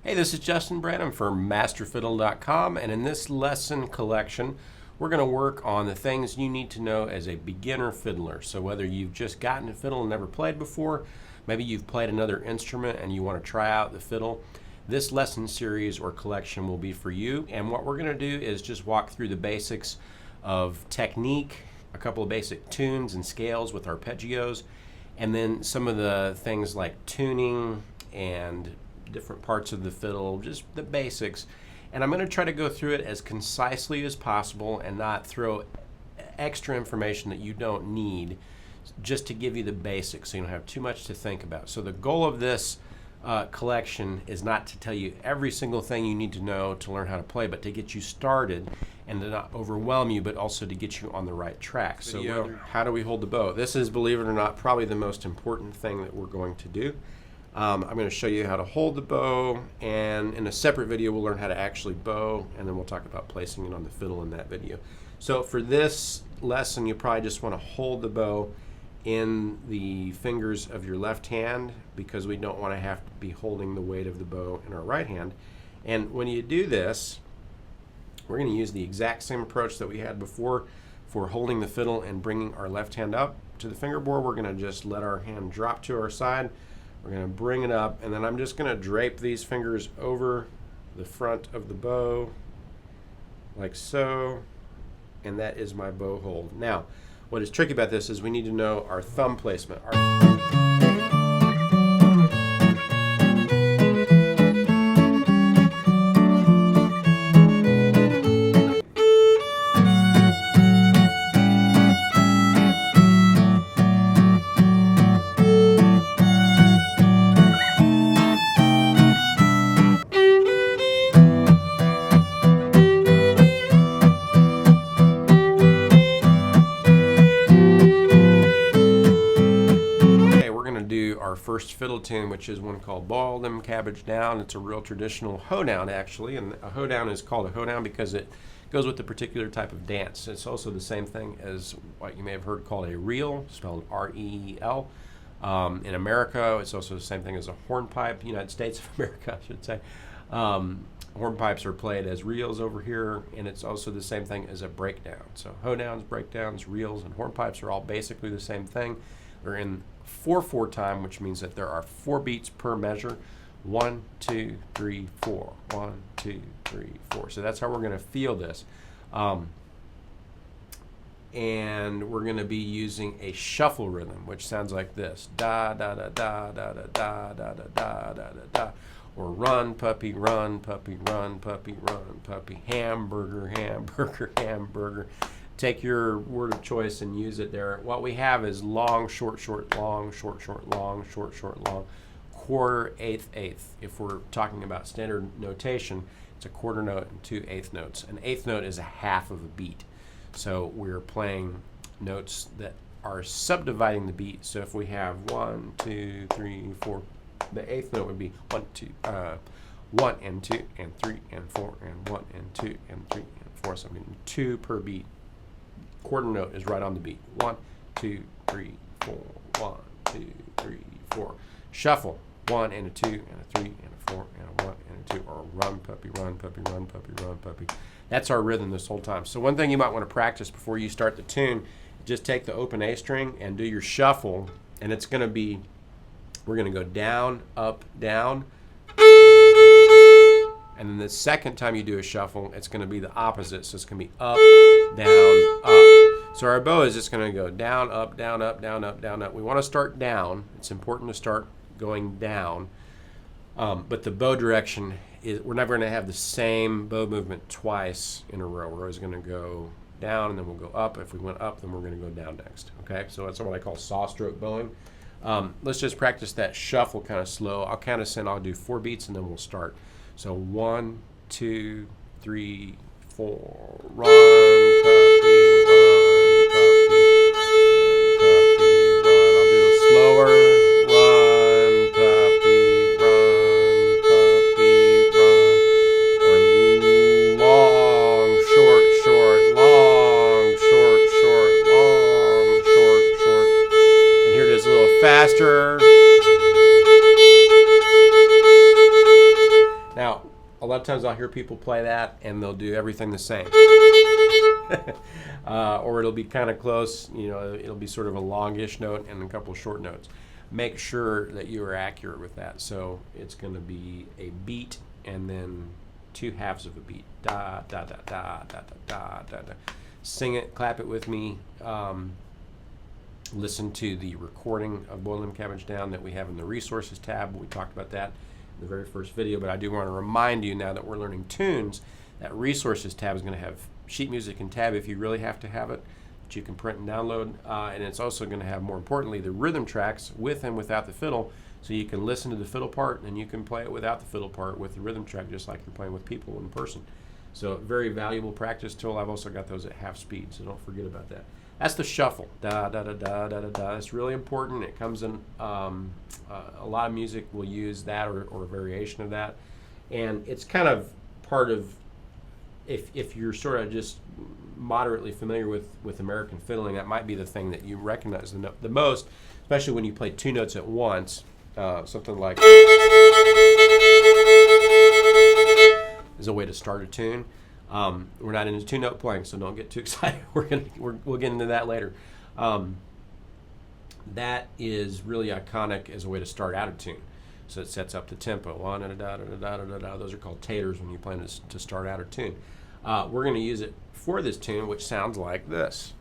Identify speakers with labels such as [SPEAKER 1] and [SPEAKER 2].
[SPEAKER 1] Hey, this is Justin Branham for MasterFiddle.com, and in this lesson collection, we're going to work on the things you need to know as a beginner fiddler. So whether you've just gotten a fiddle and never played before, maybe you've played another instrument and you want to try out the fiddle, this lesson series or collection will be for you. And what we're going to do is just walk through the basics of technique, a couple of basic tunes and scales with arpeggios, and then some of the things like tuning and different parts of the fiddle, just the basics. And I'm going to try to go through it as concisely as possible and not throw extra information that you don't need, just to give you the basics so you don't have too much to think about. So the goal of this collection is not to tell you every single thing you need to know to learn how to play, but to get you started and to not overwhelm you, but also to get you on the right track. So how do we hold the bow? This is, believe it or not, probably the most important thing that we're going to do. I'm going to show you how to hold the bow, and in a separate video we'll learn how to actually bow, and then we'll talk about placing it on the fiddle in that video. So for this lesson, you probably just want to hold the bow in the fingers of your left hand, because we don't want to have to be holding the weight of the bow in our right hand. And when you do this, we're going to use the exact same approach that we had before for holding the fiddle and bringing our left hand up to the fingerboard. We're going to just let our hand drop to our side. We're going to bring it up, and then I'm just going to drape these fingers over the front of the bow like so, and that is my bow hold. Now, what is tricky about this is we need to know our thumb placement. Our first fiddle tune, which is one called Boil Them Cabbage Down. It's a real traditional hoedown, actually, and a hoedown is called a hoedown because it goes with a particular type of dance. It's also the same thing as what you may have heard called a reel, spelled R-E-E-L. In America, it's also the same thing as a hornpipe. United States of America, I should say. Hornpipes are played as reels over here, and it's also the same thing as a breakdown. So hoedowns, breakdowns, reels, and hornpipes are all basically the same thing. They're in 4/4 time, which means that there are 4 beats per measure. 1, 2, 3, 4. 1, 2, 3, 4. So that's how we're going to feel this. And we're going to be using a shuffle rhythm, which sounds like this: da da da da da da da da da da da da, or run puppy, run puppy, run puppy, run puppy, hamburger, hamburger, hamburger. Take your word of choice and use it there. What we have is long, short, short, long, short, short, long, short, short, long, quarter, eighth, eighth. If we're talking about standard notation, it's a quarter note and 2 eighth notes. An eighth note is a half of a beat. So we're playing notes that are subdividing the beat. So if we have 1, 2, 3, 4, the eighth note would be 1, 2, 1 and 2 and 3 and 4 and 1 and 2 and 3 and 4. So I'm getting 2 per beat. Quarter note is right on the beat. 1, 2, 3, 4. 1, 2, 3, 4. Shuffle. 1 and a 2 and a 3 and a 4 and a 1 and a 2. Or run puppy, run puppy, run puppy, run puppy. That's our rhythm this whole time. So one thing you might want to practice before you start the tune, just take the open A string and do your shuffle, and it's going to be, we're going to go down, up, down. And then the second time you do a shuffle, it's going to be the opposite. So it's going to be up, down, up. So our bow is just going to go down, up, down, up, down, up, down, up. We want to start down. It's important to start going down. But the bow direction is, we're never going to have the same bow movement twice in a row. We're always going to go down, and then we'll go up. If we went up, then we're going to go down next. Okay, so that's what I call saw stroke bowing. Let's just practice that shuffle kind of slow. I'll count us in. I'll do 4 beats, and then we'll start. So 1, 2, 3, 4. Run, puppy, run, puppy, run, puppy, run. I'll do it slower. Run, puppy, run, puppy, run. Or long, short, short, long, short, short, long, short, short. And here it is a little faster. a lot of times I'll hear people play that and they'll do everything the same. Or it'll be kind of close, you know, it'll be sort of a longish note and a couple of short notes. Make sure that you are accurate with that. So it's going to be a beat and then two halves of a beat. Da, da, da, da, da, da, da, da. Sing it, clap it with me. Listen to the recording of Boil Them Cabbage Down that we have in the resources tab. We talked about that in the very first video, but I do want to remind you now that we're learning tunes, that resources tab is going to have sheet music and tab if you really have to have it, that you can print and download, and it's also going to have, more importantly, the rhythm tracks with and without the fiddle, so you can listen to the fiddle part and you can play it without the fiddle part with the rhythm track, just like you're playing with people in person. So very valuable practice tool. I've also got those at half speed, so don't forget about that. That's the shuffle. Da da da da da da da. It's really important. It comes in a lot of music will use that or a variation of that, and it's kind of part of, if you're sort of just moderately familiar with American fiddling, that might be the thing that you recognize the most, especially when you play two notes at once. Something like is a way to start a tune. We're not into two-note playing, so don't get too excited. We'll get into that later. That is really iconic as a way to start out a tune. So it sets up the tempo. One, da, da, da, da, da, da, da. Those are called taters when you plan to start out a tune. We're going to use it for this tune, which sounds like this.